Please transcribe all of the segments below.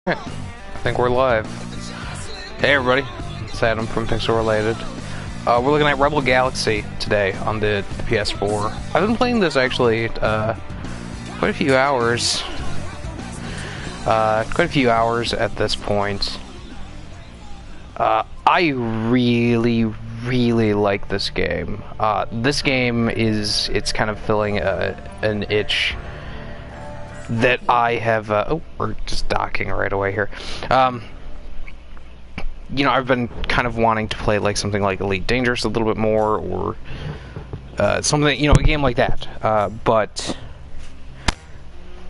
I think we're live. Hey everybody, it's Adam from Pixel Related. We're looking at Rebel Galaxy today on the PS4. I've been playing this actually quite a few hours. At this point. I really like this game. This game it's kind of filling an itch that I have, oh, we're just docking right away here. You know, I've been kind of wanting to play like something like Elite Dangerous a little bit more, or something, you know, a game like that. But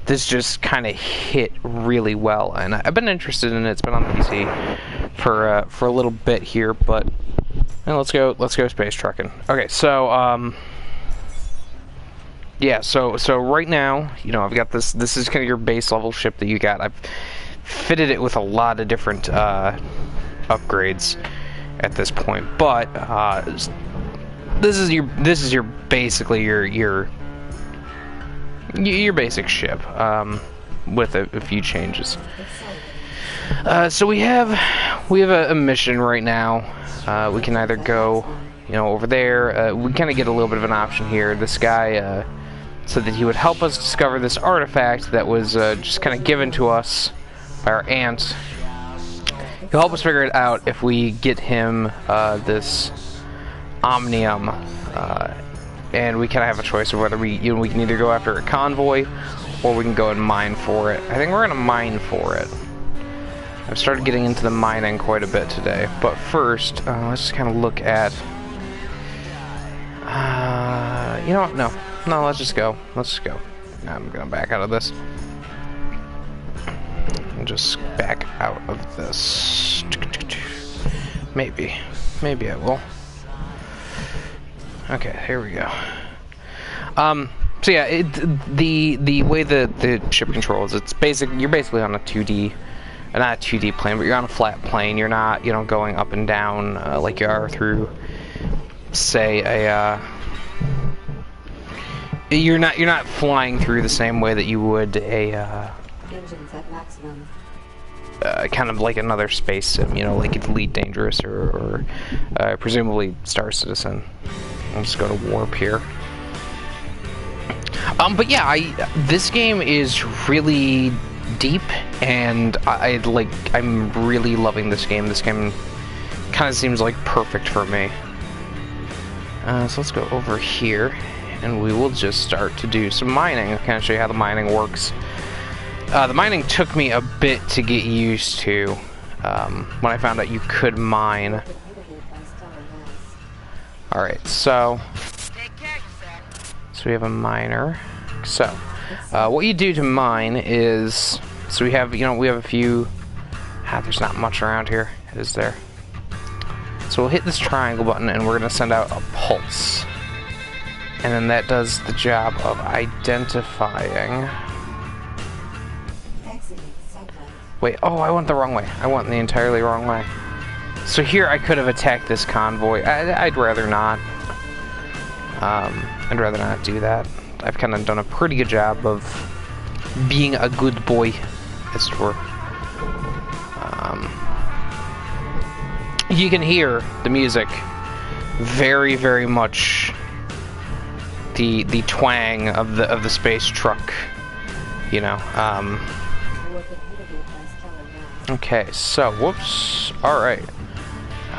this just kind of hit really well, and I've been interested in it. It's been on the PC for a little bit here, but let's go space trucking. Okay, so yeah, so right now, you know, I've got this is kind of your base level ship that you got. I've fitted it with a lot of different upgrades at this point, but this is your basically your basic ship with a few changes. So we have a mission right now. We can either go, you know, over there. We kind of get a little bit of an option here. This guy said that he would help us discover this artifact that was just kind of given to us by our aunt. He'll help us figure it out if we get him this Omnium, and we kind of have a choice of whether we can either go after a convoy or we can go and mine for it. I think we're gonna mine for it. I've started getting into the mining quite a bit today, but first, let's just kind of look at. You know what? No, let's just go. I'm gonna back out of this. And just back out of this. Maybe I will. Okay, here we go. So yeah, the way the ship controls, it's you're basically on a 2D, not a 2D plane, but you're on a flat plane. You're not, you know, going up and down like you are through, say, a. You're not flying through the same way that you would a. Engines at maximum. Kind of like another space sim, you know, like Elite Dangerous or presumably Star Citizen. I'll just go to Warp here. But yeah, this game is really deep, and I'm really loving this game. This game kind of seems like perfect for me. So let's go over here, and we will just start to do some mining. I'll kind of show you how the mining works. The mining took me a bit to get used to when I found out you could mine. Alright, so we have a miner. So, what you do to mine is, so we have a few, there's not much around here, is there? So we'll hit this triangle button and we're going to send out a pulse. And then that does the job of identifying. Wait, oh, I went the wrong way. I went the entirely wrong way. So here I could have attacked this convoy. I'd rather not. I'd rather not do that. I've kind of done a pretty good job of being a good boy, as it were. You can hear the music very much the twang of the space truck, you know. Okay, so whoops. All right.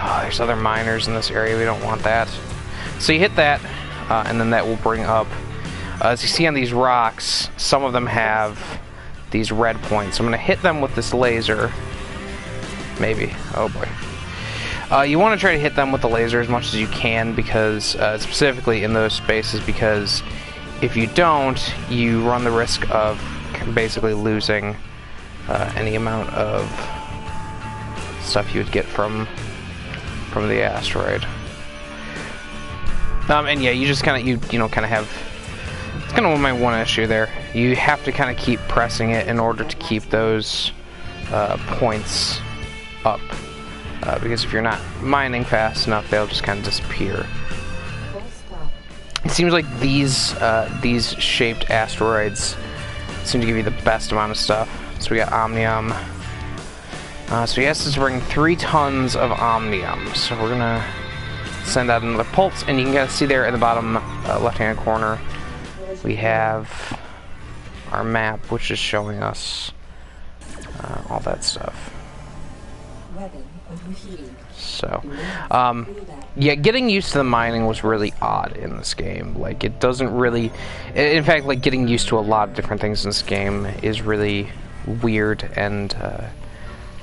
Oh, there's other miners in this area. We don't want that. So you hit that, and then that will bring up. As you see on these rocks, some of them have these red points. I'm going to hit them with this laser. Maybe. Oh boy. You want to try to hit them with the laser as much as you can, because specifically in those spaces, because if you don't, you run the risk of basically losing any amount of stuff you would get from the asteroid. And yeah, you just kind of you know kind of have. It's kind of my one issue there. You have to kind of keep pressing it in order to keep those points up, because if you're not mining fast enough, they'll just kind of disappear. It seems like these shaped asteroids seem to give you the best amount of stuff. So we got Omnium, So he asked us to bring 3 tons of omnium. So we're gonna send out another pulse, and you can kind of see there in the bottom left-hand corner, we have our map, which is showing us all that stuff. So, yeah, getting used to the mining was really odd in this game. Like, it doesn't really... In fact, like, getting used to a lot of different things in this game is really weird, and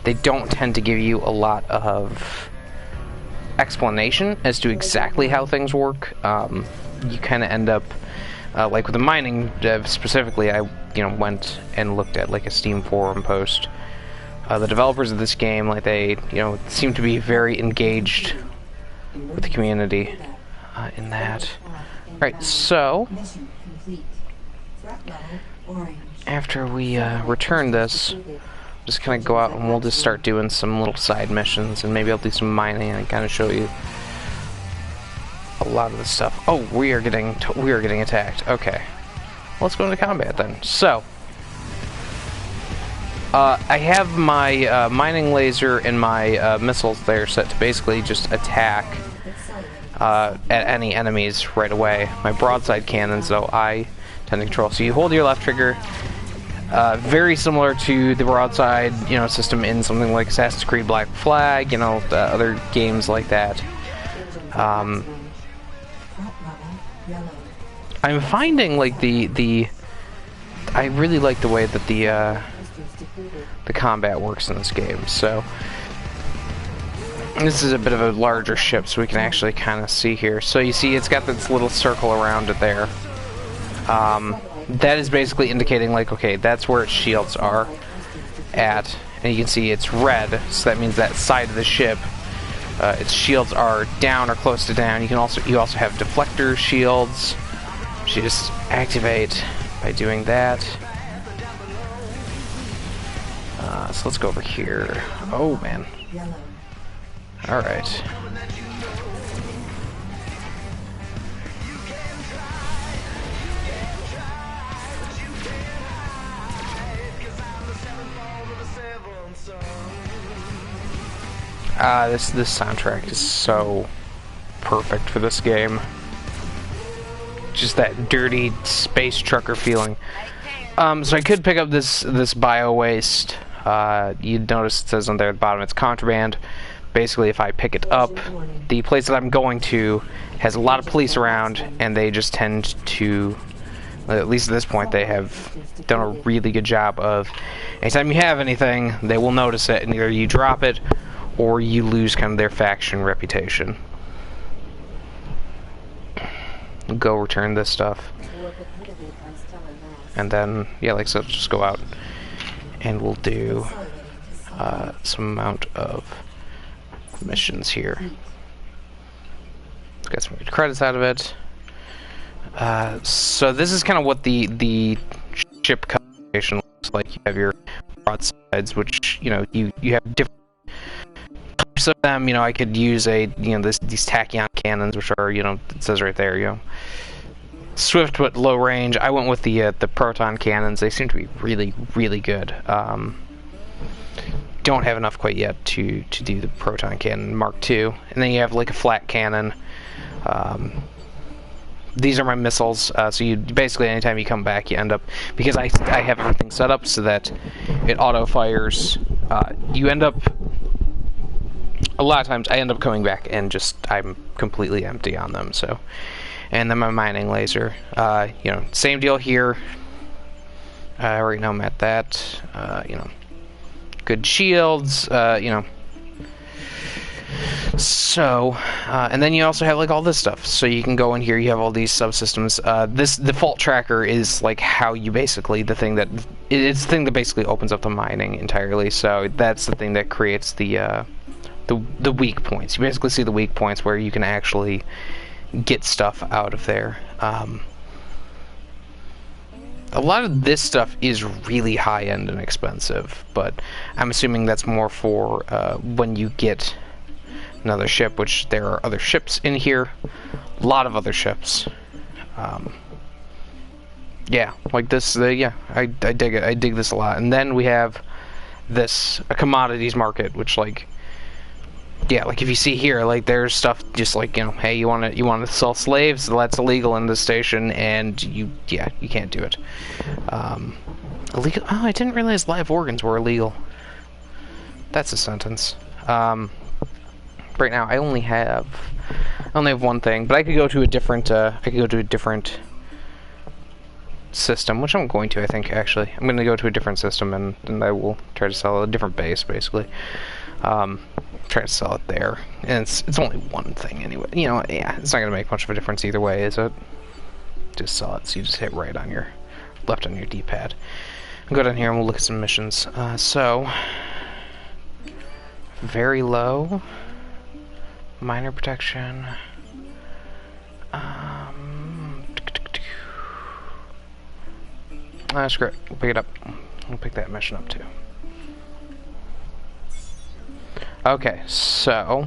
they don't tend to give you a lot of explanation as to exactly how things work. You kind of end up... like with the mining, specifically, I went and looked at like a Steam forum post. The developers of this game, like they seem to be very engaged with the community in that. Right, so after we return this, just kind of go out and we'll just start doing some little side missions, and maybe I'll do some mining and kind of show you a lot of the stuff. Oh, we are getting attacked. Okay, let's go into combat then. So, I have my mining laser and my missiles there set to basically just attack at any enemies right away. My broadside cannons, though, I tend to control. So you hold your left trigger. Very similar to the broadside, system in something like Assassin's Creed Black Flag, the other games like that. I'm finding like I really like the way that the combat works in this game. So this is a bit of a larger ship, so we can actually kind of see here. So you see, it's got this little circle around it there. That is basically indicating like, okay, that's where its shields are at, and you can see it's red, so that means that side of the ship. Its shields are down or close to down. You also have deflector shields. You just activate by doing that. So let's go over here. Oh man. All right. This soundtrack is so perfect for this game. Just that dirty space trucker feeling. So I could pick up this bio waste. You'd notice it says on there at the bottom it's contraband. Basically, if I pick it up, the place that I'm going to has a lot of police around, and they just tend to, at least at this point, they have done a really good job of, anytime you have anything, they will notice it, and either you drop it or you lose kind of their faction reputation. Go return this stuff, and then yeah, like so, just go out and we'll do some amount of missions here. Got some good credits out of it. So this is kind of what the ship customization looks like. You have your broadsides, which you have different types of them. I could use these tachyon cannons, which are it says right there, swift but low range. I went with the proton cannons. They seem to be really, really good. Don't have enough quite yet to do the proton cannon Mark II. And then you have like a flat cannon. These are my missiles. So you basically, anytime you come back, you end up, because I have everything set up so that it auto fires. You end up, a lot of times I end up coming back and I'm completely empty on them. So, and then my mining laser. Same deal here. Right now I'm at that. Good shields. So, and then you also have like all this stuff. So you can go in here. You have all these subsystems. This default tracker is like how you basically it's the thing that basically opens up the mining entirely. So that's the thing that creates the weak points. You basically see the weak points where you can actually get stuff out of there. A lot of this stuff is really high-end and expensive, but I'm assuming that's more for when you get another ship, which there are other ships in here. A lot of other ships. Yeah, like this, I dig it. I dig this a lot. And then we have a commodities market, which like, yeah, like if you see here, like there's stuff just like, you know, hey, you want to sell slaves, well, that's illegal in this station, and you can't do it. Illegal. Oh, I didn't realize live organs were illegal. That's a sentence. Right now I only have one thing, but I could go to a different system, which I'm going to, I think, actually. I'm going to go to a different system, and I will try to sell a different base, basically. Try to sell it there. And it's only one thing anyway. You know, yeah, it's not going to make much of a difference either way, is it? Just sell it, so you just hit right on your, left on your D-pad. I'll go down here and we'll look at some missions. So, very low. Minor protection. Screw it. We'll pick it up. We'll pick that mission up too. Okay, so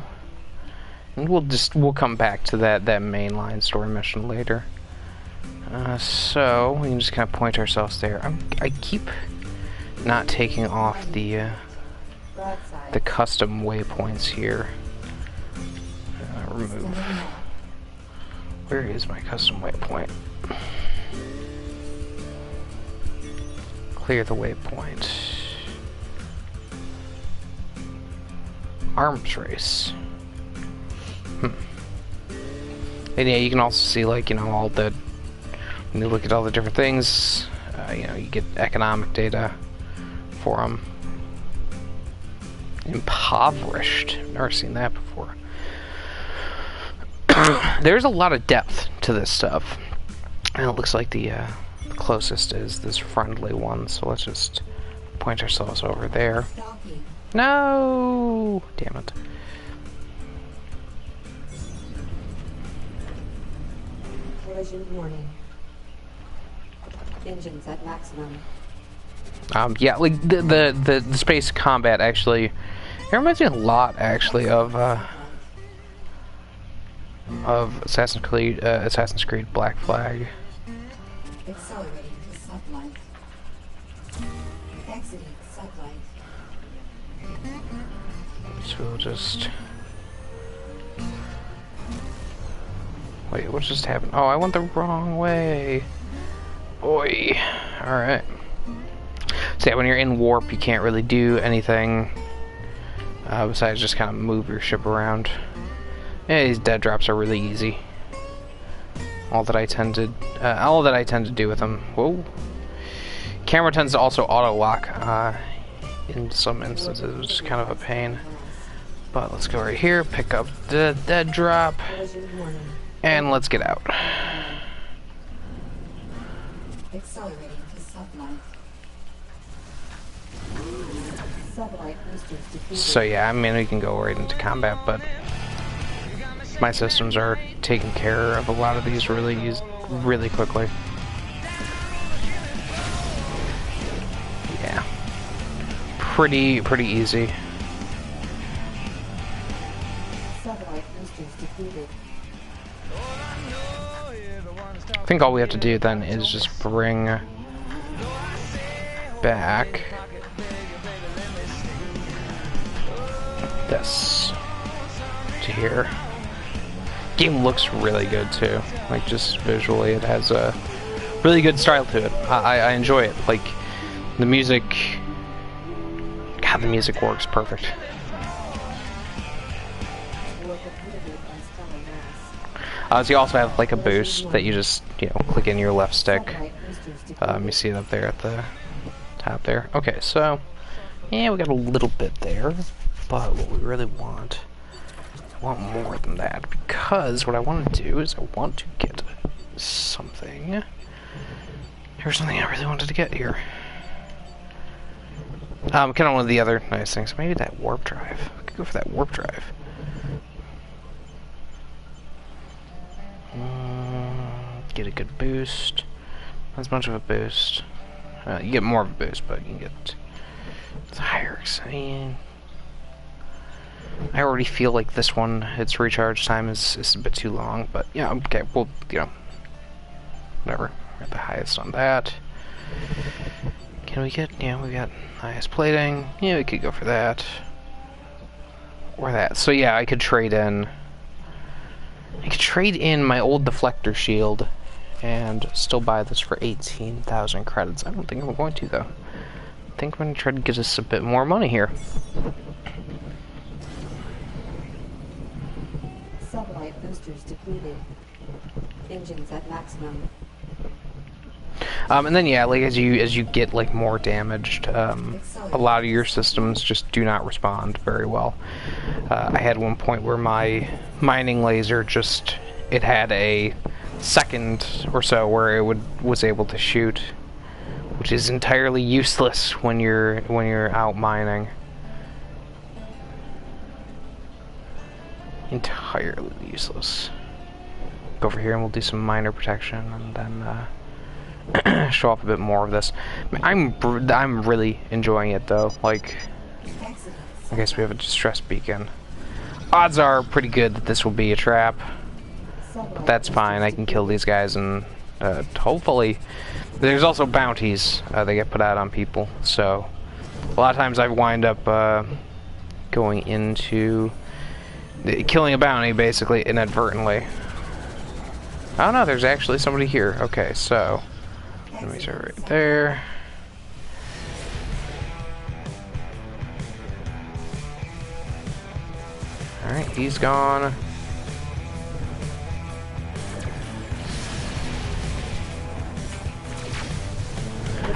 and we'll come back to that mainline story mission later. So we can just kind of point ourselves there. I keep not taking off the custom waypoints here. Remove. Where is my custom waypoint? Clear the waypoint. Arms race. And yeah, you can also see, like, you know, all the, when you look at all the different things, you know, you get economic data for them. Impoverished. Never seen that before. There's a lot of depth to this stuff. And it looks like the closest is this friendly one, so let's just point ourselves over there. No! Damn it. Collision warning. Engines at maximum. Yeah, like the space combat actually, it reminds me a lot actually of Assassin's Creed Black Flag. Accelerating to sublight. Exiting sublight. So we'll just wait. What just happened? Oh, I went the wrong way. Oi. All right. So yeah, when you're in warp, you can't really do anything besides just kind of move your ship around. Yeah, these dead drops are really easy. All that I tend to do with them. Whoa. Camera tends to also auto lock in some instances, which is kind of a pain. But let's go right here, pick up the dead drop, and let's get out. Accelerating to sublight. Sublight boosters defeated. So yeah, I mean we can go right into combat, but my systems are taking care of a lot of these really quickly. Yeah, pretty easy. Sublight boosters defeated. I think all we have to do then is just bring back this to here. Game looks really good too, like just visually it has a really good style to it. I enjoy it. Like the music, God, the music works perfect. So you also have like a boost that you just, you know, click in your left stick. You see it up there at the top there. Okay, so yeah, we got a little bit there, but what we really want, I want more than that, because what I want to do is I want to get something. Here's something I really wanted to get here. Kind of one of the other nice things. Maybe that warp drive. I could go for that warp drive. Get a good boost. Not as much of a boost. You get more of a boost, but you can get higher. I already feel like this one, its recharge time is a bit too long, but yeah, okay, well, you know, whatever. We're at the highest on that. Can we get, yeah, we got nice plating. Yeah, we could go for that. Or that. So yeah, I could trade in my old deflector shield and still buy this for 18,000 credits. I don't think I'm going to, though. I think I'm going to try to get us a bit more money here. Satellite boosters depleted. Engines at maximum. And then yeah, like as you get like more damaged, a lot of your systems just do not respond very well. I had one point where my mining laser it had a second or so where it was able to shoot, which is entirely useless when you're out mining. Entirely useless. Go over here and we'll do some miner protection, and then show off a bit more of this. I'm really enjoying it though. Like, I guess we have a distress beacon. Odds are pretty good that this will be a trap, but that's fine. I can kill these guys, and hopefully there's also bounties that get put out on people. So a lot of times I wind up going into killing a bounty basically inadvertently. Oh no, there's actually somebody here. Okay, so let me start right there. Alright, he's gone.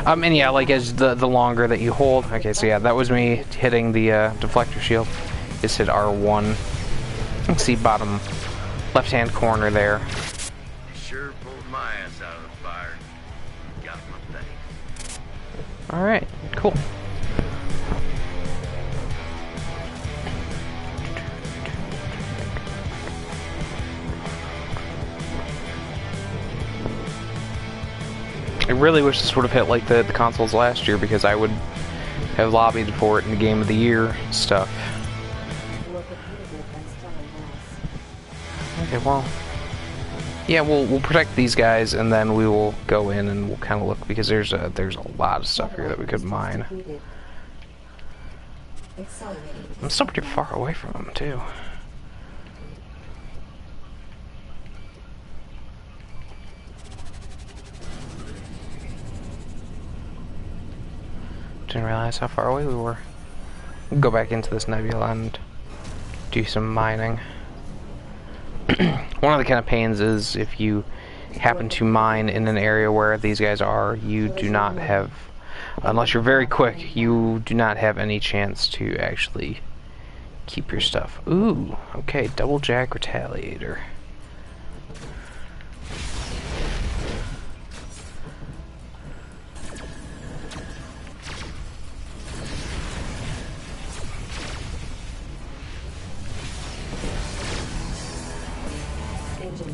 And yeah, like as the longer that you hold. Okay, so yeah, that was me hitting the deflector shield. Just hit R1. You can see bottom left-hand corner there. Sure pulled my ass out of the fire. Got my thing. Alright, cool. I really wish this would have hit like the consoles last year, because I would have lobbied for it in the Game of the Year stuff. Okay, well, yeah, we'll protect these guys, and then we will go in and we'll kind of look, because there's a lot of stuff here that we could mine. I'm still pretty far away from them too. Didn't realize how far away we were. We'll go back into this nebula and do some mining. One of the kind of pains is if you happen to mine in an area where these guys are, you do not have, unless you're very quick, you do not have any chance to actually keep your stuff. Ooh, okay, double jack retaliator.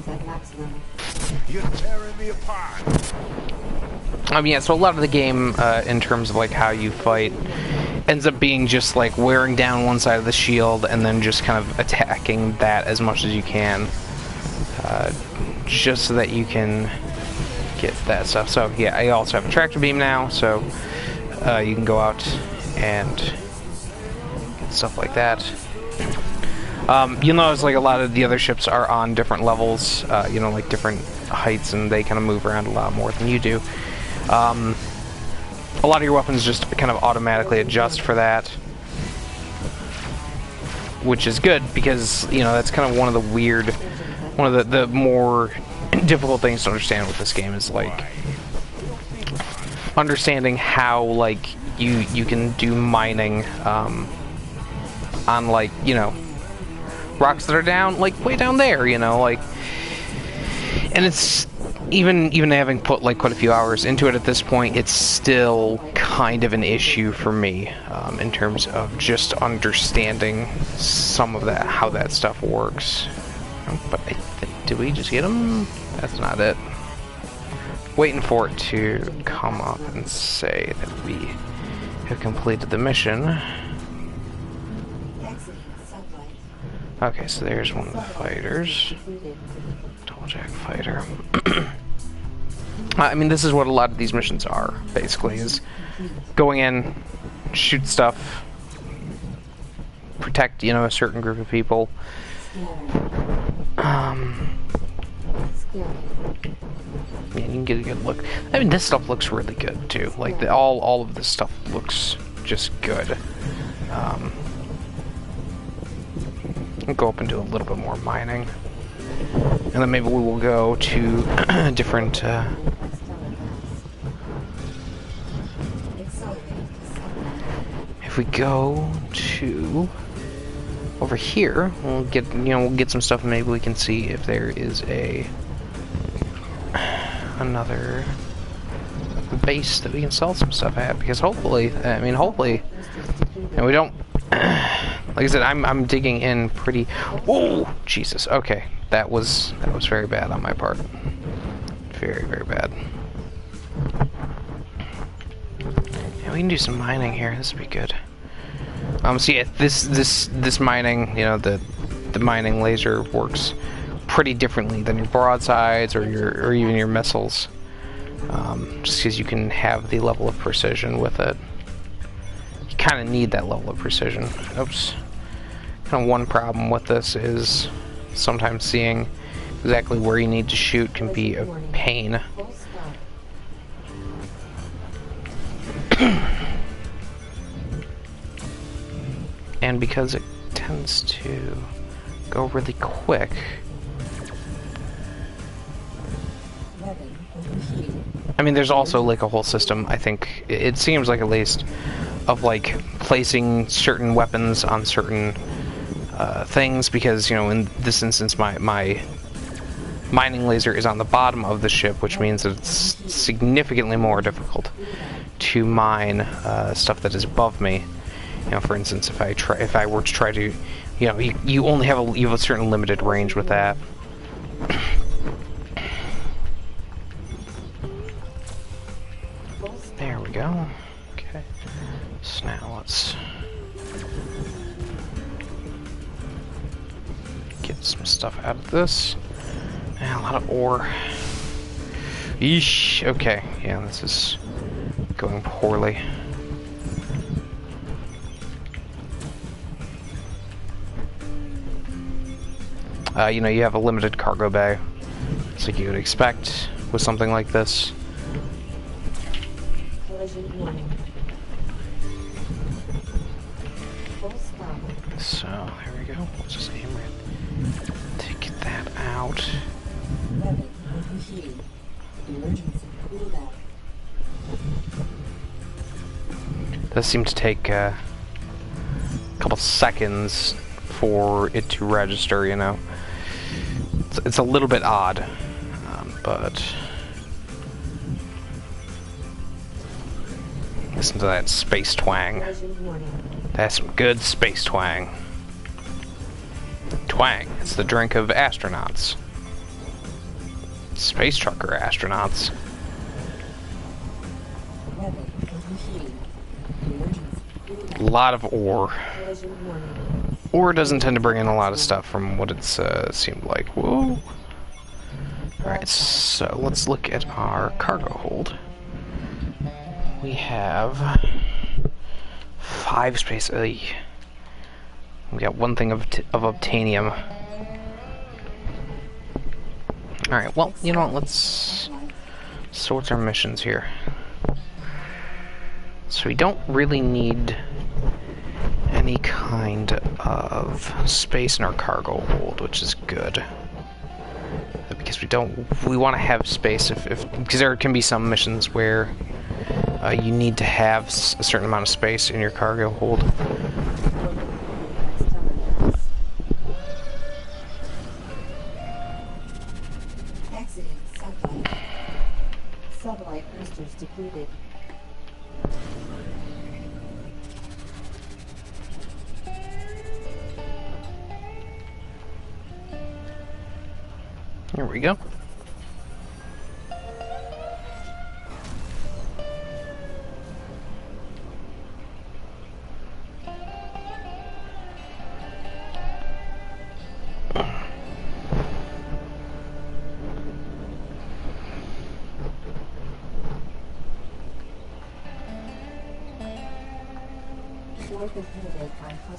At maximum. You're tearing me apart. Yeah, so a lot of the game, in terms of like how you fight, ends up being just like wearing down one side of the shield and then just kind of attacking that as much as you can, just so that you can get that stuff. So yeah, I also have a tractor beam now, so you can go out and get stuff like that. You'll notice like a lot of the other ships are on different levels, you know, like different heights, and they kind of move around a lot more than you do. A lot of your weapons just kind of automatically adjust for that, which is good, because, you know, that's kind of one of the more difficult things to understand with this game is like understanding how like you can do mining on, like, you know, rocks that are down, like, way down there, you know, like, and it's, even having put, like, quite a few hours into it at this point, it's still kind of an issue for me, in terms of just understanding some of that, how that stuff works. But I think, did we just get him? That's not it. Waiting for it to come up and say that we have completed the mission. Okay, so there's one of the fighters. Double jack fighter. I mean, this is what a lot of these missions are, basically, is going in, shoot stuff, protect, you know, a certain group of people. Yeah, you can get a good look. I mean, this stuff looks really good too. Like all of this stuff looks just good. I'll go up and do a little bit more mining, and then maybe we will go to different. If we go to over here, we'll get we'll get some stuff, and maybe we can see if there is another base that we can sell some stuff at, because hopefully, I mean, hopefully, and we don't. Like I said, I'm digging in pretty. Oh, Jesus. Okay, that was very bad on my part. Very, very bad. Yeah, we can do some mining here. This would be good. So yeah, this mining, you know, the mining laser works pretty differently than your broadsides or even your missiles. Just because you can have the level of precision with it. You kind of need that level of precision. Oops. Kind of one problem with this is sometimes seeing exactly where you need to shoot can be a pain. And because it tends to go really quick. I mean, there's also like a whole system, I think, it seems like at least, of like placing certain weapons on certain things, because, you know, in this instance my mining laser is on the bottom of the ship, which means that it's significantly more difficult to mine stuff that is above me. You know, for instance, if I were to try to, you know, you only have you have a certain limited range with that. There we go. Okay. So now let's get some stuff out of this. And a lot of ore. Yeesh. Okay. Yeah, this is going poorly. You know, you have a limited cargo bay, it's like you would expect with something like this. So, there we go. Let's just aim right. Take that out. Does seem to take a couple seconds for it to register, you know. It's a little bit odd, but listen to that space twang. That's some good space twang. Twang. It's the drink of astronauts. Space trucker astronauts. A lot of ore. Ore doesn't tend to bring in a lot of stuff from what it's seemed like. Whoa. Alright, so let's look at our cargo hold. We have 5 space. We got 1 thing of obtanium. Alright, well, you know what, let's sort our missions here. So we don't really need any kind of space in our cargo hold, which is good. Because we want to have space because there can be some missions where you need to have a certain amount of space in your cargo hold. Exiting sublight. Sublight boosters depleted. Here we go.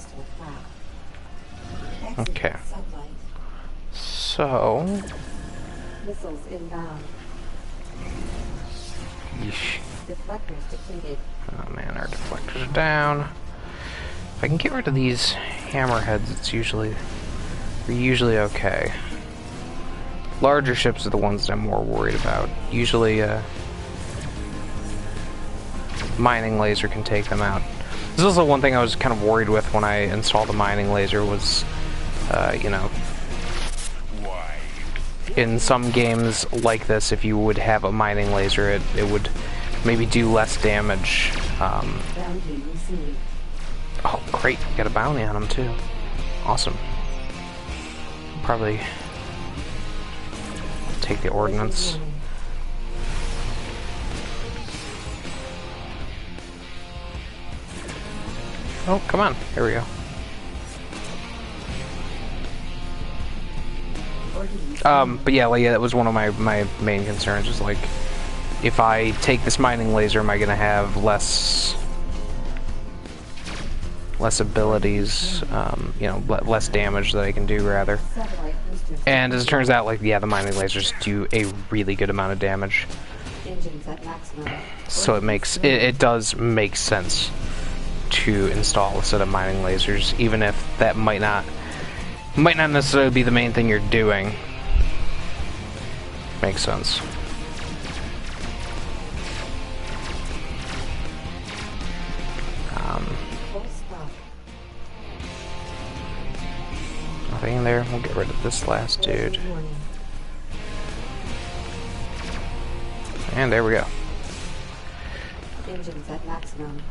hostile craft. Exiting Okay. sublight. So... Missiles inbound. Yeesh. Deflectors depleted. Oh man, our deflectors are down. If I can get rid of these hammerheads, we're usually okay. Larger ships are the ones that I'm more worried about. Usually, mining laser can take them out. There's also one thing I was kind of worried with when I installed the mining laser was, you know, in some games like this, if you would have a mining laser, it would maybe do less damage. Bounty received. Oh, great. Got a bounty on him, too. Awesome. Probably take the ordnance. Oh, come on. Here we go. But yeah, like, yeah, that was one of my main concerns, is like, if I take this mining laser, am I gonna have less abilities, you know, less damage that I can do, rather. Satellite boosters. And as it turns out, like, yeah, the mining lasers do a really good amount of damage. Engines at maximum. So it does make sense to install a set of mining lasers, even if that might not necessarily be the main thing you're doing. Makes sense. Full stop. Nothing in there. We'll get rid of this last dude. Warning. And there we go. Engines at maximum.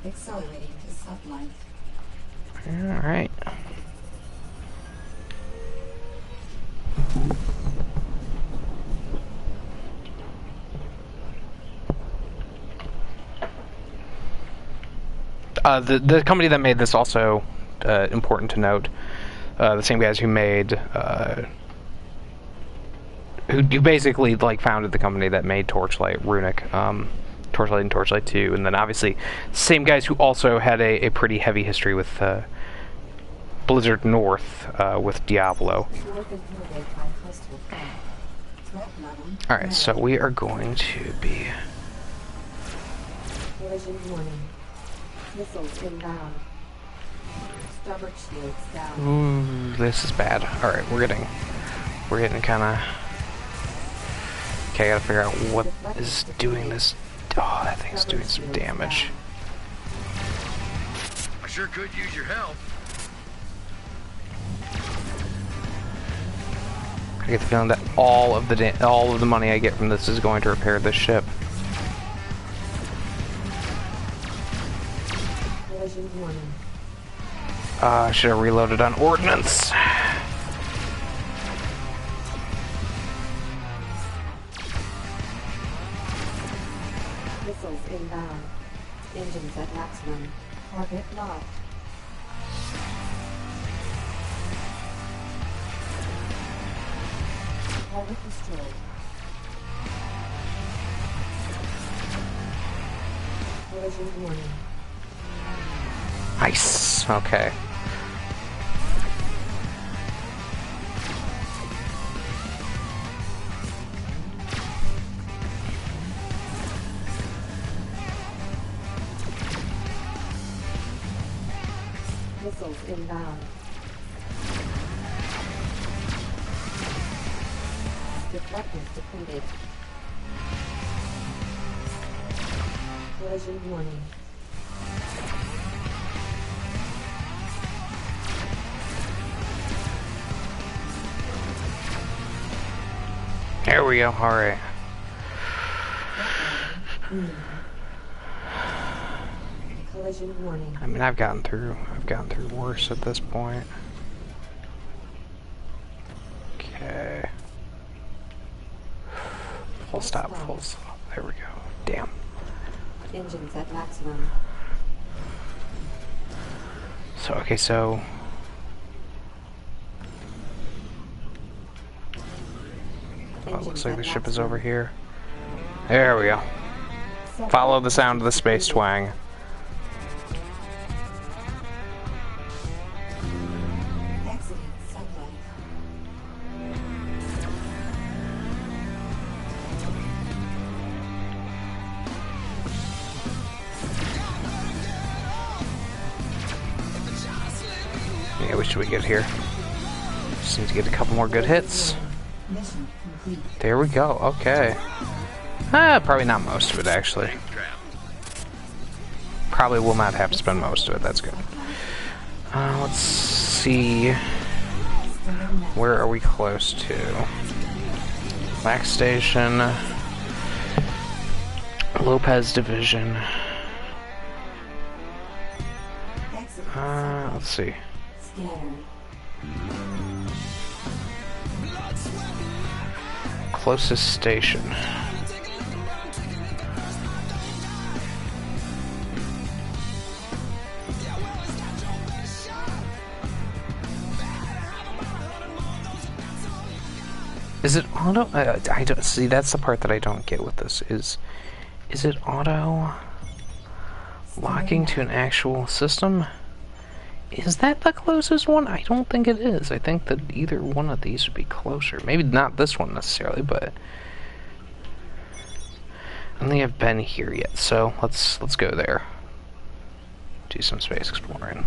Accelerating to sublight. Alright. The company that made this also, important to note, the same guys who made, who basically, like, founded the company that made Torchlight, Runic, Torchlight and Torchlight 2, and then obviously same guys who also had a pretty heavy history with Blizzard North, with Diablo. Alright, so we are going to be... Collision warning. Missiles inbound. Starboard shields down. Ooh, this is bad. Alright, we're getting kind of... Okay, I gotta figure out what is doing this. Oh, that thing's doing some damage. I sure could use your help. I get the feeling that all of the money I get from this is going to repair this ship. Collision warning. I should have reloaded on ordnance. Missiles inbound. Engines at maximum. Target locked. Target destroyed. Collision warning. Nice. Okay. Missiles inbound. Deflectors depleted. Collision warning. There we go. All right. Collision warning. I mean, I've gotten through worse at this point. Okay. Full stop. There we go. Damn. Engines at maximum. So, okay, so... Oh, it looks like the ship is over here. There we go. Follow the sound of the space twang. we should we get here? Just need to get a couple more good hits. Mission complete. There we go. Okay. Probably not most of it, actually. Probably will not have to spend most of it. That's good. Let's see. Where are we close to? Max Station. Lopez Division. Let's see. Closest station. Is it auto? I don't see. That's the part that I don't get with this. Is it auto locking to an actual system? Is that the closest one? I don't think it is. I think that either one of these would be closer. Maybe not this one necessarily, but I don't think I've been here yet. So let's go there. Do some space exploring.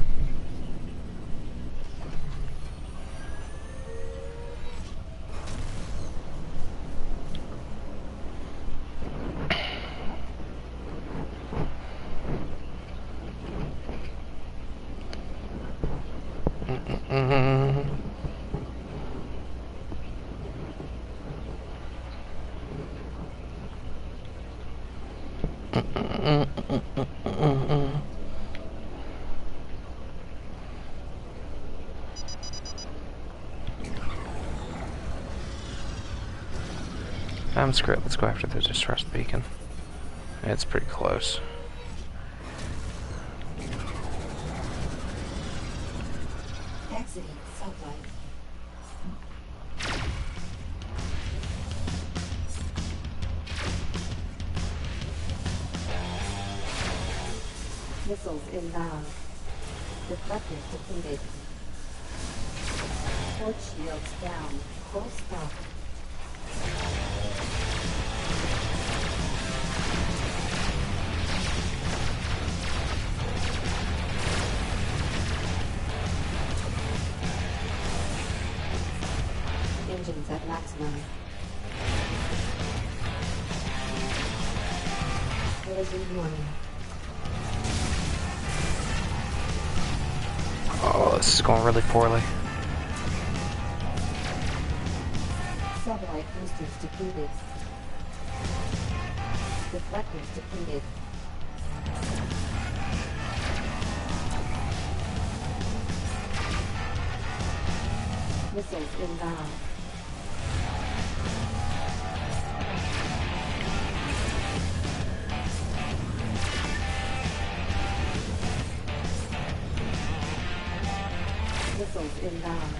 Screw it, let's go after the distress beacon. It's pretty close. Exiting sublight. Missiles inbound. Deflectors depleted. Port shields down. Full stop. Engines at maximum. Collision warning. Oh, this is going really poorly. Satellite boosters depleted. Deflectors depleted. Missiles inbound. Missiles inbound.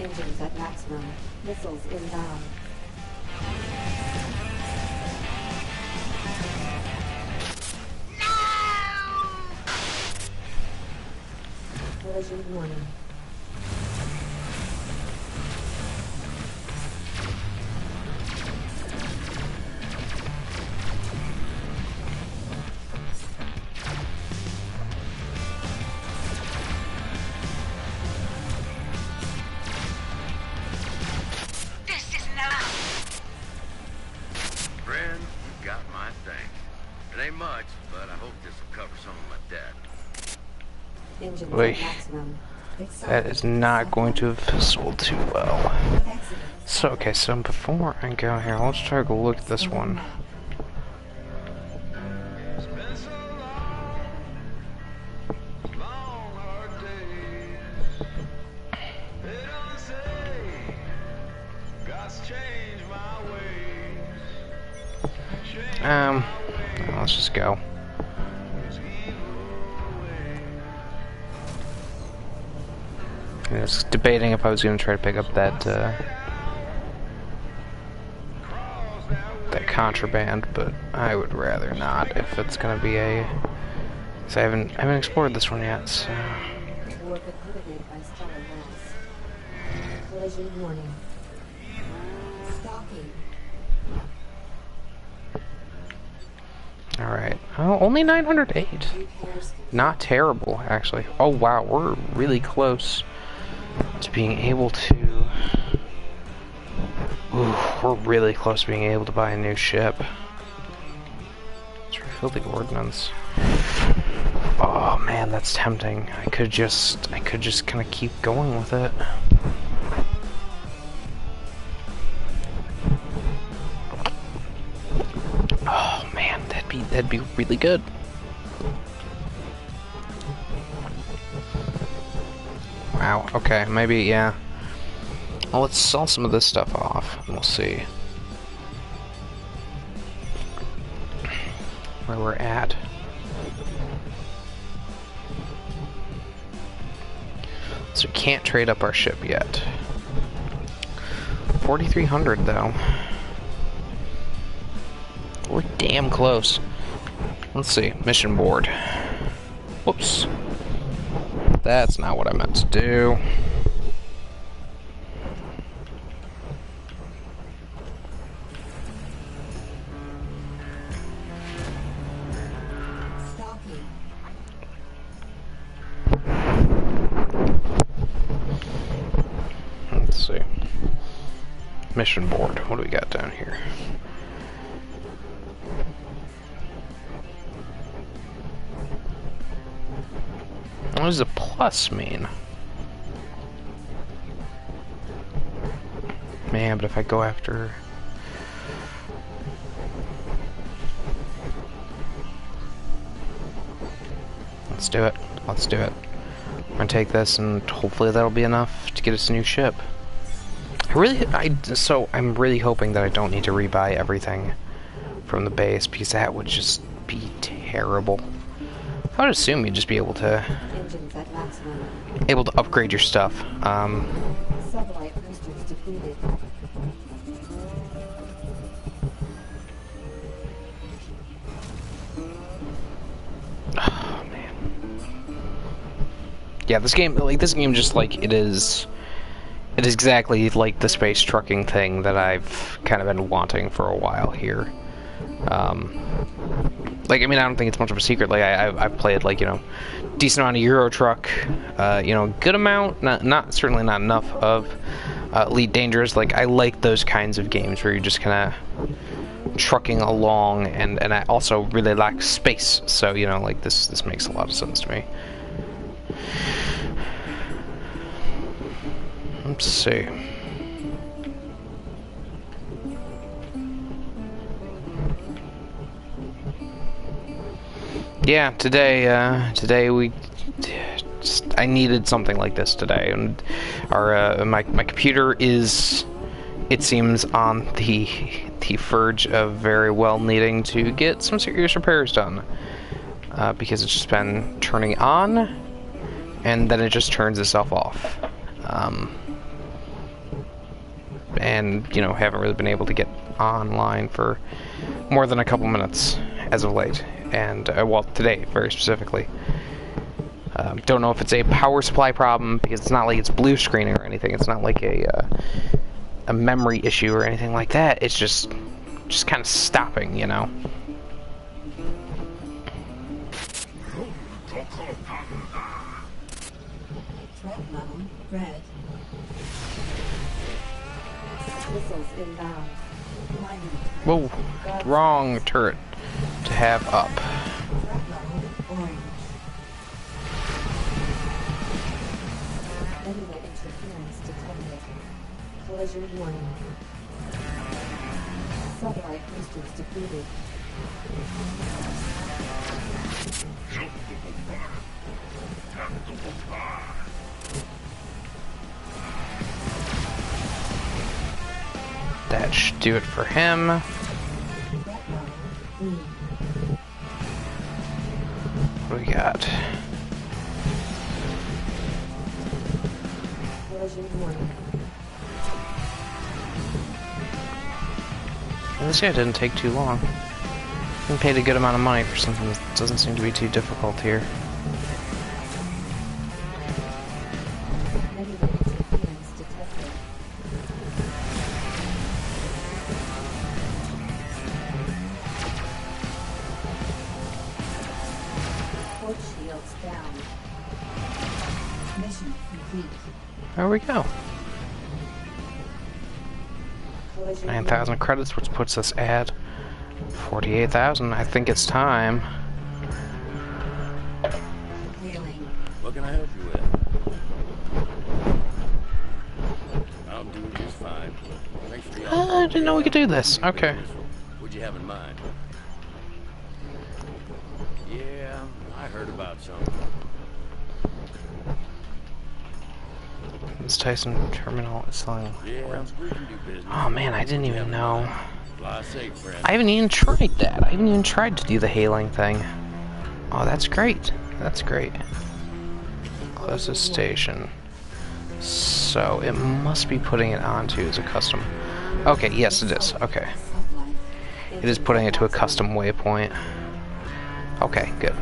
Engines at maximum. Missiles inbound. Collision warning. Friend, you got my thanks. It ain't much, but I hope this will cover some of my debt. Engines Wait. at maximum. That is not going to have fizzled too well. Exit. So, okay, so before I go here, let's try to look at this one. Let's just go. I was debating if I was going to try to pick up that that contraband, but I would rather not if it's going to be a. Cause I haven't explored this one yet. So. Warp accredited by stellar mass. Collision warning. Stalking. Alright. Oh, only 908. Not terrible, actually. Oh, wow. We're really close to being able to... Ooh, we're really close to being able to buy a new ship. Let's refill the ordnance. Oh, man, that's tempting. I could just kind of keep going with it. Oh, man, that'd be really good. Wow, okay, maybe, yeah. Well, let's sell some of this stuff off, and we'll see where we're at. So we can't trade up our ship yet. 4,300 though. We're damn close. Let's see, mission board. Whoops. That's not what I meant to do. Let's see. Mission board. What do we got down here? What does a plus mean? Man, but if I go after... Let's do it. Let's do it. I'm gonna take this and hopefully that'll be enough to get us a new ship. So I'm really hoping that I don't need to rebuy everything from the base because that would just be terrible. I would assume you'd just be able to upgrade your stuff. Satellite boosters depleted. Oh man. Yeah, this game just like it is exactly like the space trucking thing that I've kind of been wanting for a while here. Like, I mean, I don't think it's much of a secret. Like, I've played, like, you know, decent amount of Euro Truck, you know, good amount, not certainly not enough of Elite Dangerous. Like, I like those kinds of games where you're just kind of trucking along, and I also really like space. So, you know, like, this makes a lot of sense to me. Let's see. Yeah, today I needed something like this today, and our my computer is, it seems, on the verge of very well needing to get some serious repairs done, because it's just been turning on, and then it just turns itself off, and you know, haven't really been able to get online for more than a couple minutes as of late. And, well, today, very specifically. Don't know if it's a power supply problem, because it's not like it's blue screening or anything. It's not like a memory issue or anything like that. It's just kind of stopping, you know? Threat level red. Missiles inbound. Mining. Whoa, wrong turret to have up. Threat level orange. Enemy interference detected. Collision warning. Satellite boosters depleted. That should do it for him. What do we got? Well, this guy didn't take too long. We paid a good amount of money for something that doesn't seem to be too difficult here. There we go. Collision 9,000 credits, which puts us at 48,000. I think it's time. healing. What can I help you with? I'm doing just fine. Thanks for the I didn't know we could do this. Okay. What'd you have in mind? Yeah, I heard about something. This Tyson terminal is selling. Yeah, we can do business. Oh man, I didn't even know. Fly safe, friend. I haven't even tried that. I haven't even tried to do the hailing thing. Oh, that's great. That's great. Closest station. So it must be putting it onto as a custom. Okay, yes it is. Okay. It is putting it to a custom waypoint. Okay, good.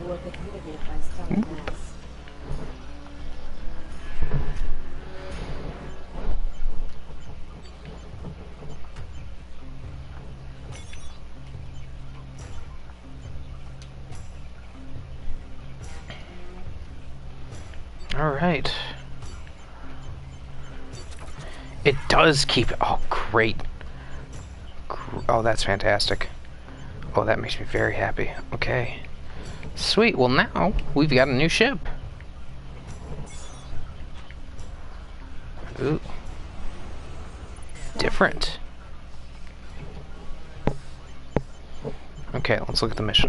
Work prohibited by stealth mass. Alright. It does keep... Oh, great. Oh, that's fantastic. Oh, that makes me very happy. Okay. Sweet. Well, now we've got a new ship. Ooh. Different. Okay, let's look at the mission.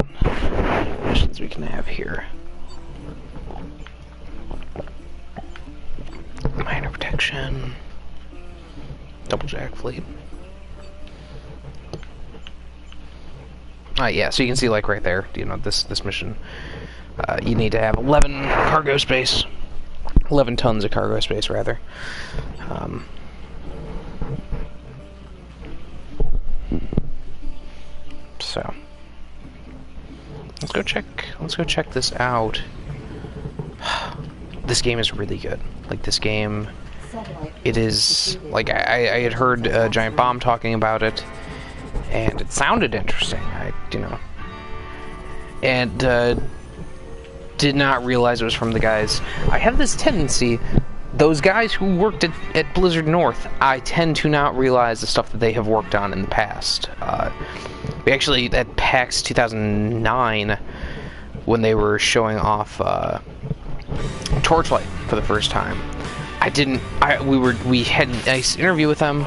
Missions we can have here. Minor protection. Double jack fleet. Yeah, so you can see, like, right there, you know, this mission, you need to have 11 cargo space. 11 tons of cargo space, rather. So let's go check this out. This game is really good. Like, this game, it is, like, I had heard Giant Bomb talking about it, and it sounded interesting, and did not realize it was from the guys. I have this tendency, those guys who worked at Blizzard North, I tend to not realize the stuff that they have worked on in the past. We actually, at PAX 2009, when they were showing off Torchlight for the first time, we had a nice interview with them,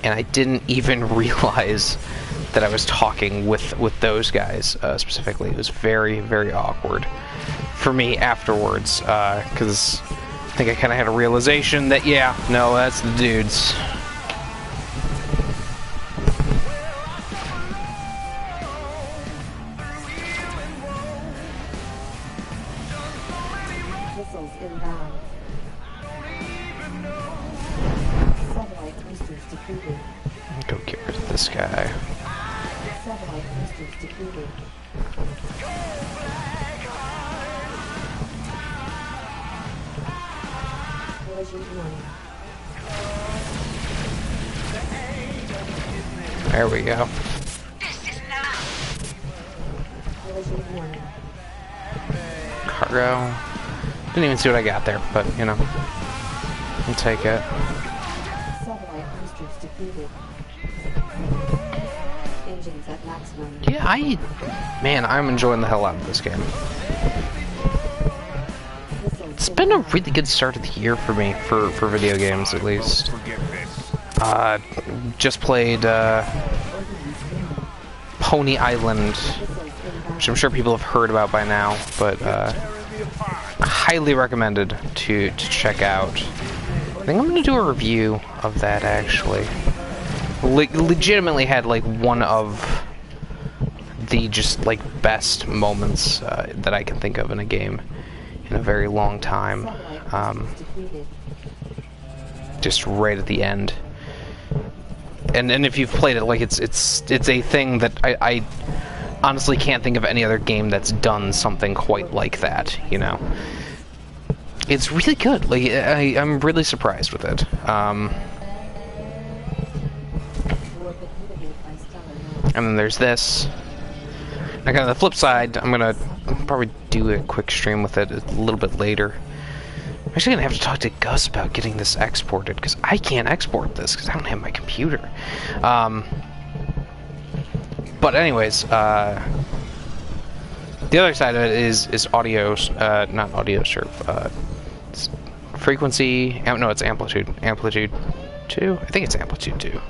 and I didn't even realize that I was talking with those guys specifically. It was very, very awkward for me afterwards, because I think I kind of had a realization that, yeah, no, that's the dudes. Missiles inbound. Satellite boosters depleted. Go get rid of this guy. Satellite boosters depleted. Collision warning. There we go. Collision warning. Cargo. Didn't even see what I got there, but, you know, I'll take it. Satellite boosters depleted. Engines at maximum. Yeah, man, I'm enjoying the hell out of this game. Missiles It's been a really good start of the year for me, for video games, at least. Just played Pony Island, which I'm sure people have heard about by now, but highly recommended to check out. I think I'm going to do a review of that, actually. Legitimately had, like, one of the just, like, best moments that I can think of in a game in a very long time. Just right at the end. And if you've played it, like, it's a thing that I honestly can't think of any other game that's done something quite like that, you know. It's really good. Like, I'm really surprised with it. And then there's this. Like, on the flip side, I'm gonna probably do a quick stream with it a little bit later. I'm actually gonna have to talk to Gus about getting this exported, because I can't export this, because I don't have my computer. But anyways, the other side of it is audio, not audio surf, it's frequency, no, it's amplitude. Amplitude 2? I think it's amplitude 2.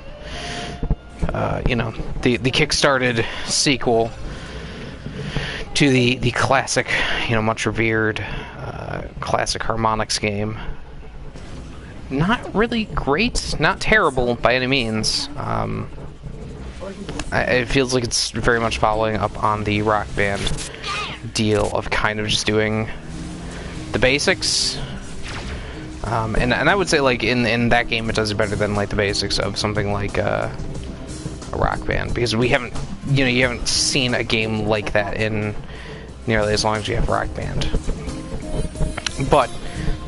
You know, the kickstarted sequel to the classic, you know, much revered classic Harmonix game. Not really great, not terrible by any means. It feels like it's very much following up on the Rock Band deal of kind of just doing the basics. And I would say, like, in that game it does it better than, like, the basics of something like a Rock Band, because we haven't, you know, you haven't seen a game like that in nearly as long as you have Rock Band. But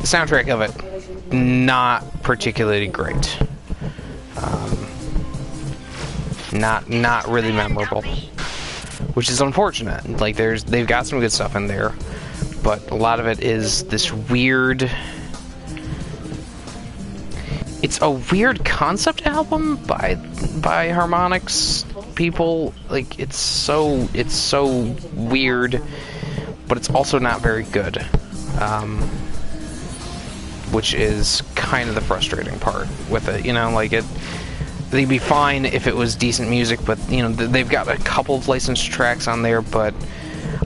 the soundtrack of it, not particularly great. Not really memorable, which is unfortunate. Like, they've got some good stuff in there, but a lot of it is this weird. It's a weird concept album by Harmonix people. Like, it's so weird, but it's also not very good, which is kind of the frustrating part with it. You know, like, they'd be fine if it was decent music, but, you know, they've got a couple of licensed tracks on there. But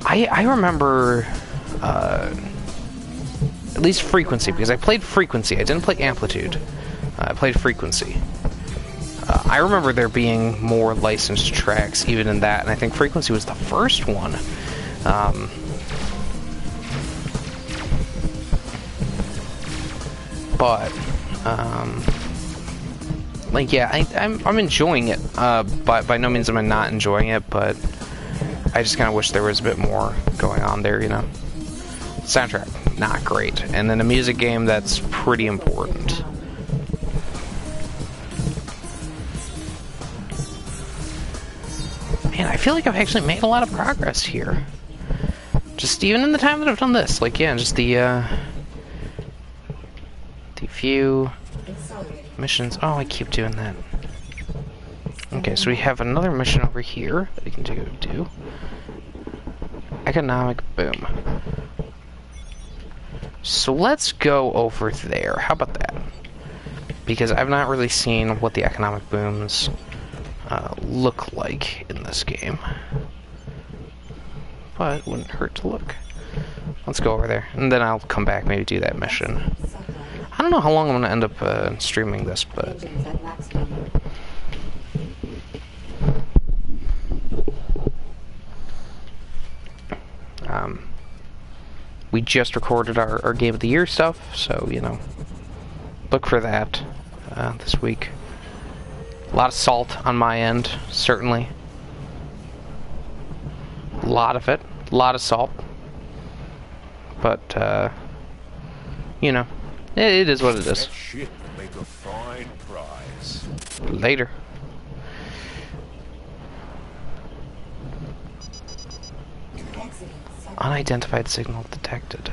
I remember at least Frequency, because I played Frequency. I didn't play Amplitude. I played Frequency. I remember there being more licensed tracks even in that, and I think Frequency was the first one. Like, yeah, I'm enjoying it. By no means am I not enjoying it, but I just kind of wish there was a bit more going on there, you know. Soundtrack, not great. And then a music game, that's pretty important. Man, I feel like I've actually made a lot of progress here. Just even in the time that I've done this. Like, yeah, just the few missions. Oh, I keep doing that. Okay, so we have another mission over here that we can do. Economic boom. So let's go over there. How about that? Because I've not really seen what the economic booms look like in this game. But it wouldn't hurt to look. Let's go over there, and then I'll come back, maybe do that mission. I don't know how long I'm going to end up streaming this, but... we just recorded our Game of the Year stuff, so, you know, look for that this week. A lot of salt on my end, certainly. A lot of it. A lot of salt. But, you know, it is what it is. That shit make a fine prize. Later. Unidentified signal detected.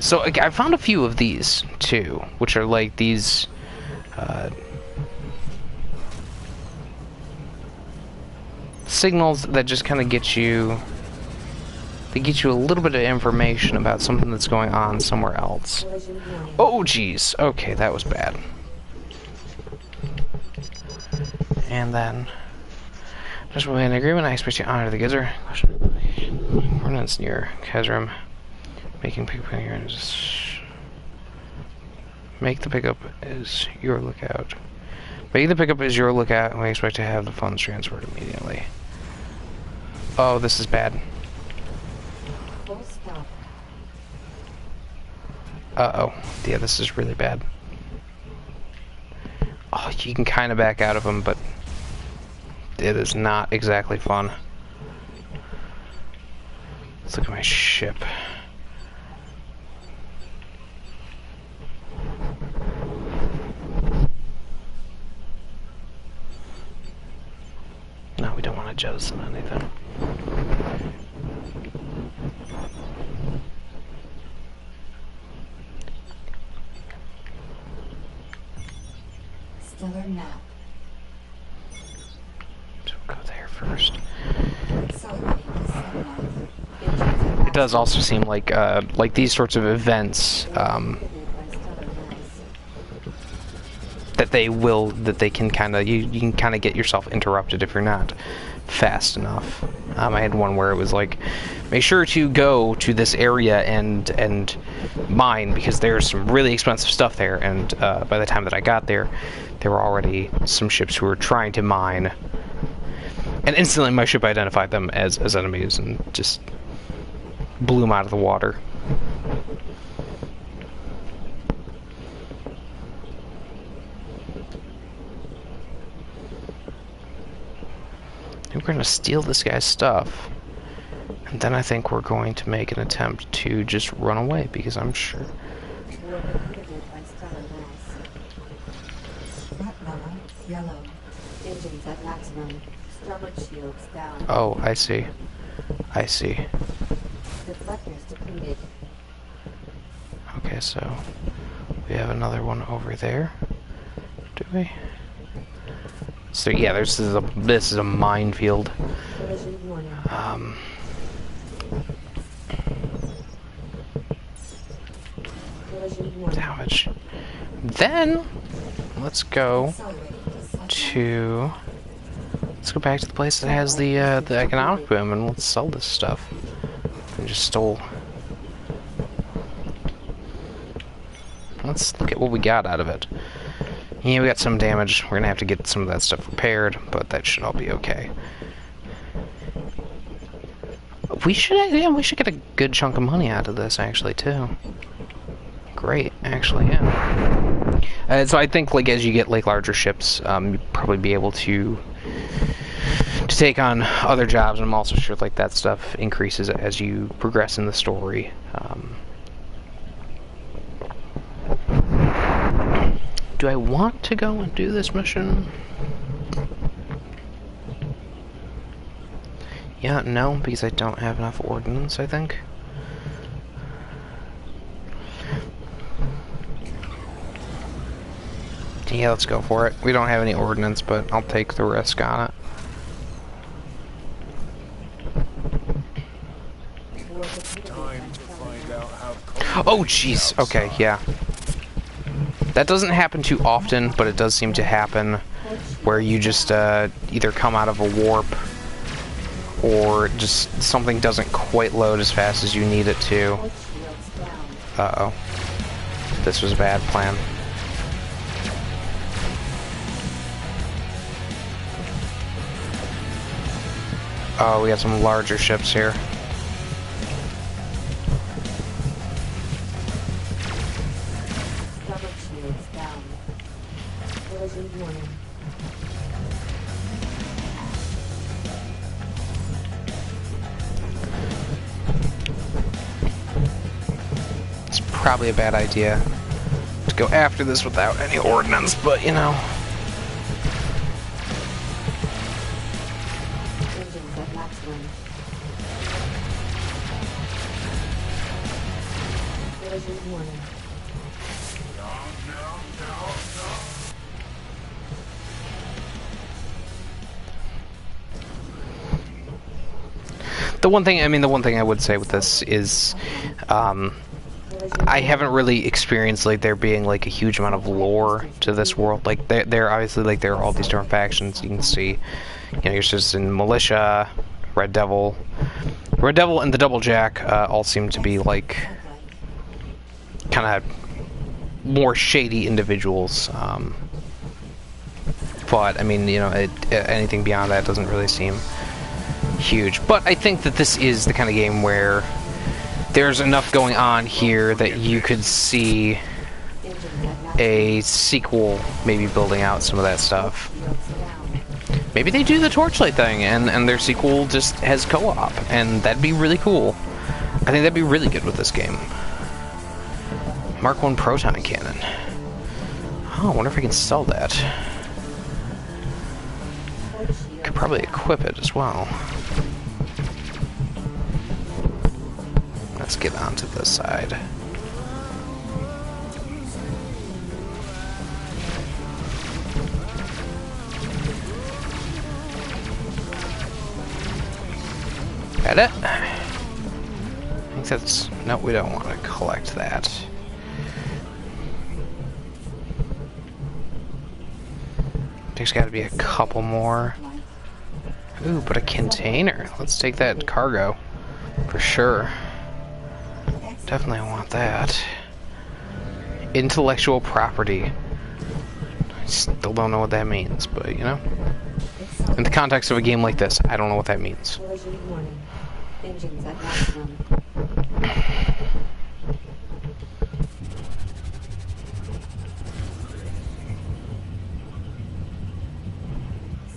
So I found a few of these too, which are like these signals that just kind of get you. They get you a little bit of information about something that's going on somewhere else. Oh, geez. Okay, that was bad. And then, just with an agreement, I expect you to honor the goods or ordinance near Kazrim. Making pickup here. Make the pickup is your lookout. Making the pickup is your lookout, and we expect to have the funds transferred immediately. Oh, this is bad. Uh-oh. Yeah, this is really bad. Oh, you can kind of back out of them, but it is not exactly fun. Let's look at my ship. No, we don't want to jettison anything. Stellar map. So we'll go there first. Accelerating to sunrise. Engines It does also seem like these sorts of events, inhibited by stellar mass. that they can kind of, you can kind of get yourself interrupted if you're not fast enough. I had one where it was like, make sure to go to this area and mine, because there's some really expensive stuff there, and by the time that I got there, there were already some ships who were trying to mine, and instantly my ship identified them as enemies and just blew them out of the water. We're going to steal this guy's stuff, and then I think we're going to make an attempt to just run away, because I'm sure... War inhibited by stellar mass. Front level, yellow. Engines at maximum. Starboard shields down. Oh, I see. I see. Deflectors depleted. Okay, so we have another one over there. Do we? So yeah, this is a minefield. Collision warning. Collision warning. Damage. Then let's go Accelerating to sunrise. to let's go back to the place that has the economic boom, and let's sell this stuff. I just stole. Let's look at what we got out of it. Yeah, we got some damage. We're gonna have to get some of that stuff repaired, but that should all be okay. We should get a good chunk of money out of this, actually, too. Great, actually, yeah. So I think, like, as you get like larger ships, you'll probably be able to take on other jobs, and I'm also sure like that stuff increases as you progress in the story. Do I want to go and do this mission? Yeah, no, because I don't have enough ordnance, I think. Yeah, let's go for it. We don't have any ordnance, but I'll take the risk on it. Time to find out how Oh, jeez. Okay, yeah. That doesn't happen too often, but it does seem to happen where you just either come out of a warp or just something doesn't quite load as fast as you need it to. Uh-oh. This was a bad plan. Oh, we got some larger ships here. Starboard shields down. Collision warning. It's probably a bad idea to go after this without any ordnance, but you know. Engines at maximum. Collision warning. The one thing I would say with this is, I haven't really experienced like there being like a huge amount of lore to this world. Like there obviously like there are all these different factions. You can see, you know, you're just in Militia, Red Devil, and the Double Jack all seem to be like kind of more shady individuals. But I mean, you know, anything beyond that doesn't really seem huge. But I think that this is the kind of game where there's enough going on here that you could see a sequel maybe building out some of that stuff. Maybe they do the Torchlight thing and their sequel just has co-op, and that'd be really cool. I think that'd be really good with this game. Mark 1 proton cannon. Oh, I wonder if I can sell that. Could probably equip it as well. Let's get onto this side. Got it? I think that's... No, we don't want to collect that. There's got to be a couple more. Ooh, but a container. Let's take that cargo. For sure. Definitely want that. Intellectual property. I still don't know what that means, but you know. In the context of a game like this, I don't know what that means. Collision warning. Engines at maximum.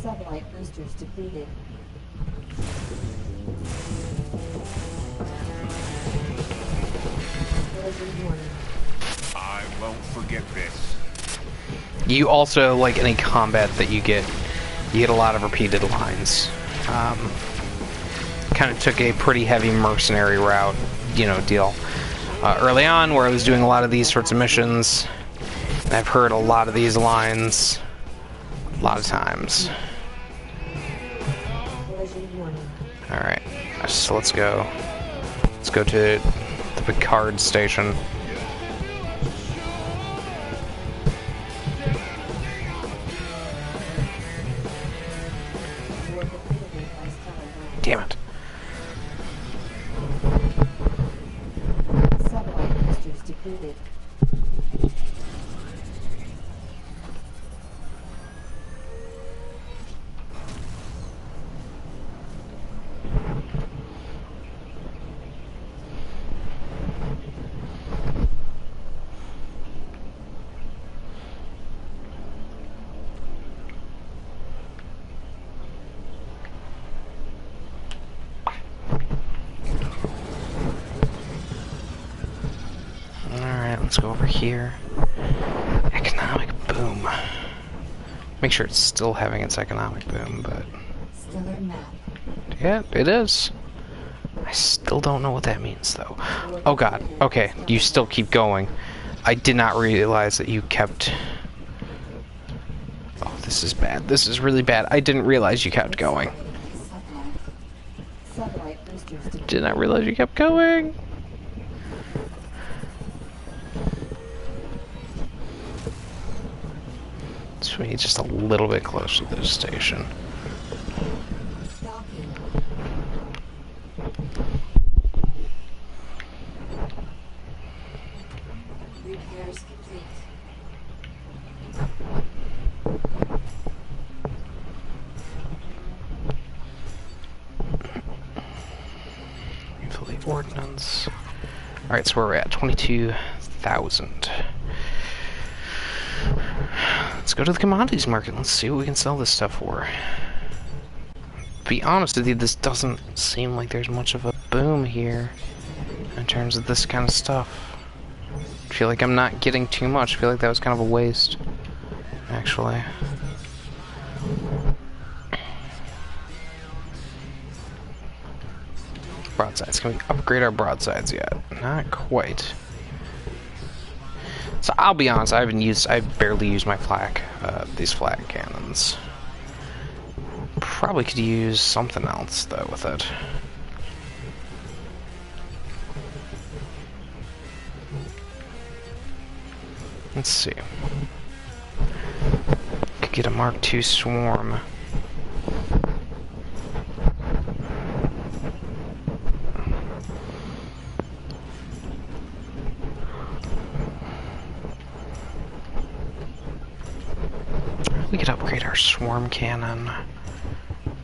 Satellite boosters depleted. Collision warning. I won't forget this. You also, like any combat that you get a lot of repeated lines. Kind of took a pretty heavy mercenary route, you know, deal. Early on, where I was doing a lot of these sorts of missions, and I've heard a lot of these lines a lot of times. Alright, so let's go. Let's go to the Picard station. Damn it. Satellite boosters depleted. Let's go over here. Economic boom. Make sure it's still having its economic boom, but... Stellar map. Yeah, it is. I still don't know what that means, though. Oh god, okay, you still keep going. I did not realize that you kept... Oh, this is bad. This is really bad. I didn't realize you kept going. Satellite boosters depleted. Did not realize you kept going. So we need just a little bit closer to the station. Docking. Repairs complete. Refill the ordnance. Alright, so where we're at 22,000. Let's go to the commodities market. Let's see what we can sell this stuff for. To be honest with you, this doesn't seem like there's much of a boom here in terms of this kind of stuff. I feel like I'm not getting too much. I feel like that was kind of a waste, actually. Broadsides. Can we upgrade our broadsides yet? Not quite. So I'll be honest, I barely used my flak, these flak cannons. Probably could use something else though with it. Let's see. Could get a Mark II swarm. We could upgrade our swarm cannon.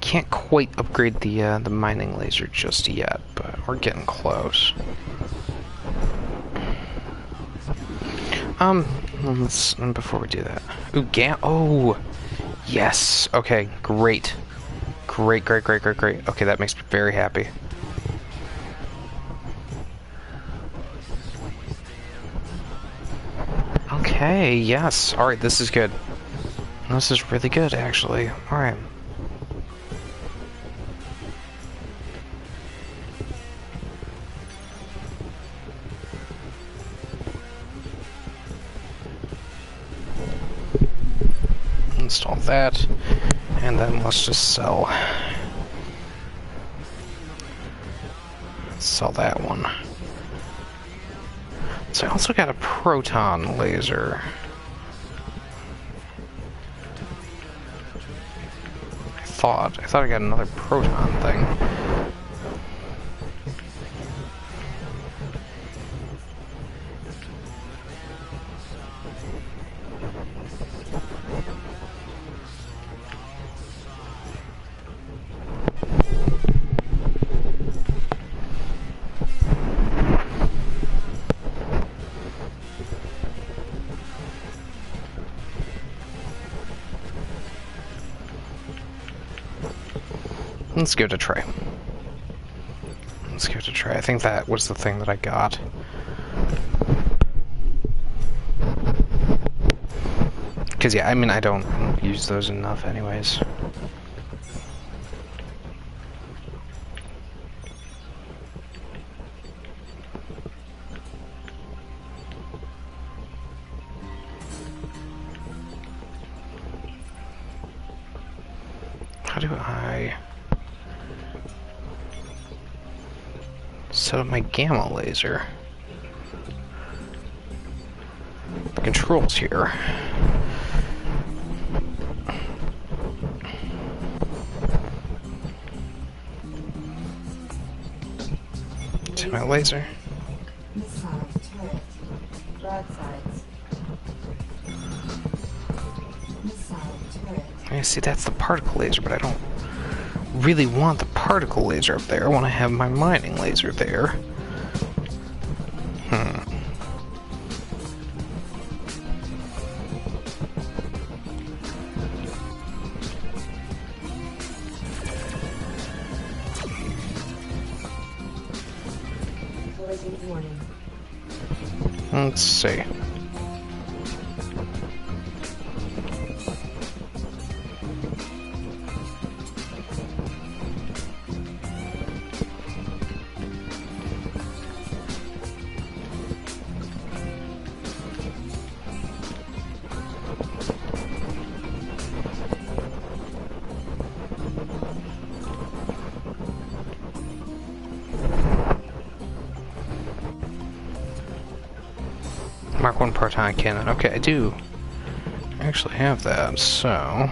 Can't quite upgrade the mining laser just yet, but we're getting close. Before we do that, ooh, oh, yes. Okay, great. Great. Okay, that makes me very happy. Okay, yes. Alright, this is good. This is really good, actually. Alright. Install that, and then let's just sell that one. So I also got a proton laser. I thought I got another proton thing. Let's give it a try. Let's give it a try. I think that was the thing that I got. Because, yeah, I mean, I don't use those enough anyways. How do I set up my gamma laser? The controls here. To my laser. Missile turret. Broadsides. Missile turret. I see that's the particle laser, but I don't really want the particle laser up there. I want to have my mining laser there. Collision warning. Let's see. Mark 1 proton cannon. Okay, I do actually have that, so...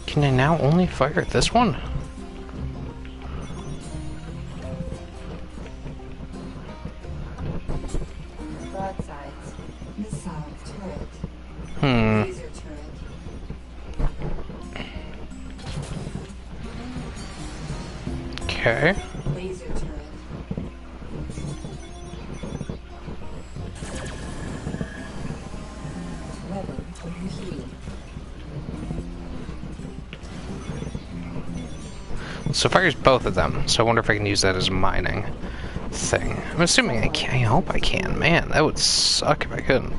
Can I now only fire at this one? Broadsides. Missile turret. Hmm. Laser turret. Okay. Laser turret. Weapon overheating. So fires both of them, so I wonder if I can use that as a mining thing. I'm assuming I can. I hope I can. Man, that would suck if I couldn't.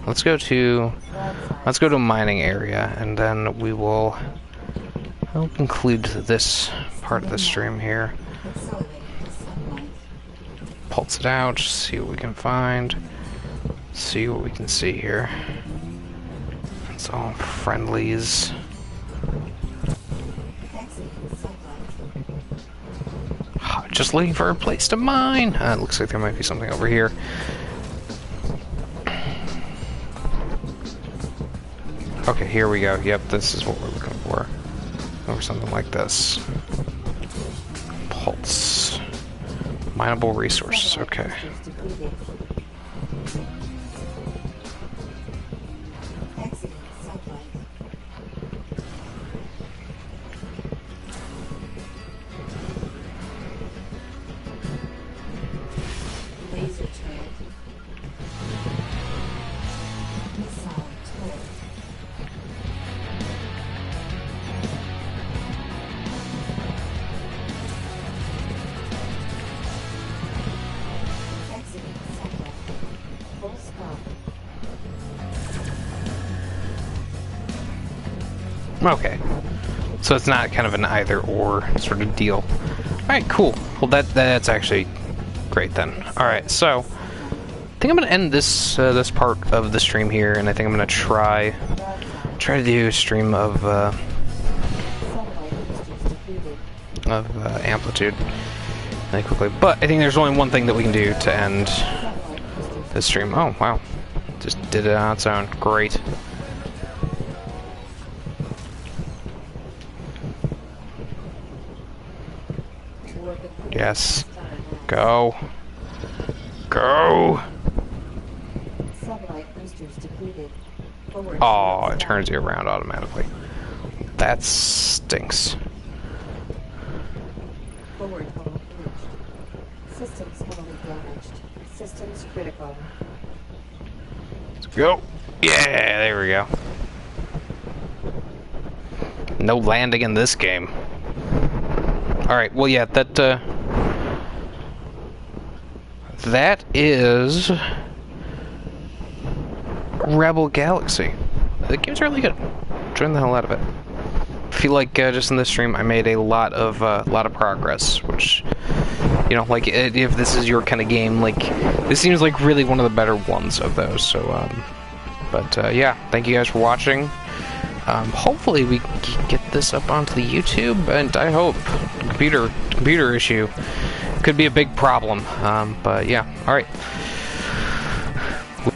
Let's go to a mining area, and then we will I'll conclude this part of the stream here. Accelerating sunlight. Pulse it out, see what we can find, see what we can see here. It's all friendlies. Exiting sunlight. Just looking for a place to mine. It looks like there might be something over here. Okay, here we go. Yep, this is what we're looking for. Or something like this. Pulse. Mineable resources, okay. Exiting sunlight. Laser turret. Missile turret. Exiting sunlight. Okay. So it's not kind of an either-or sort of deal. Alright, cool. Well, that's actually great then. Alright, so I think I'm going to end this this part of the stream here, and I think I'm going to try to do a stream of Amplitude really quickly. But I think there's only one thing that we can do to end this stream. Oh, wow. Just did it on its own. Great. Yes. Go. Go! Oh, it turns you around automatically. That stinks. Forward hull breached. Systems heavily damaged. Systems critical. Let's go. Yeah, there we go. No landing in this game. Alright, well yeah, that is Rebel Galaxy. The game's really good. Enjoying the hell out of it. I feel like just in this stream I made a lot of progress, which, you know, like if this is your kind of game, like this seems like really one of the better ones of those. So, yeah, thank you guys for watching. Hopefully we can get this up onto the YouTube, and I hope computer issue could be a big problem. But yeah, all right.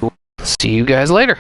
We'll see you guys later.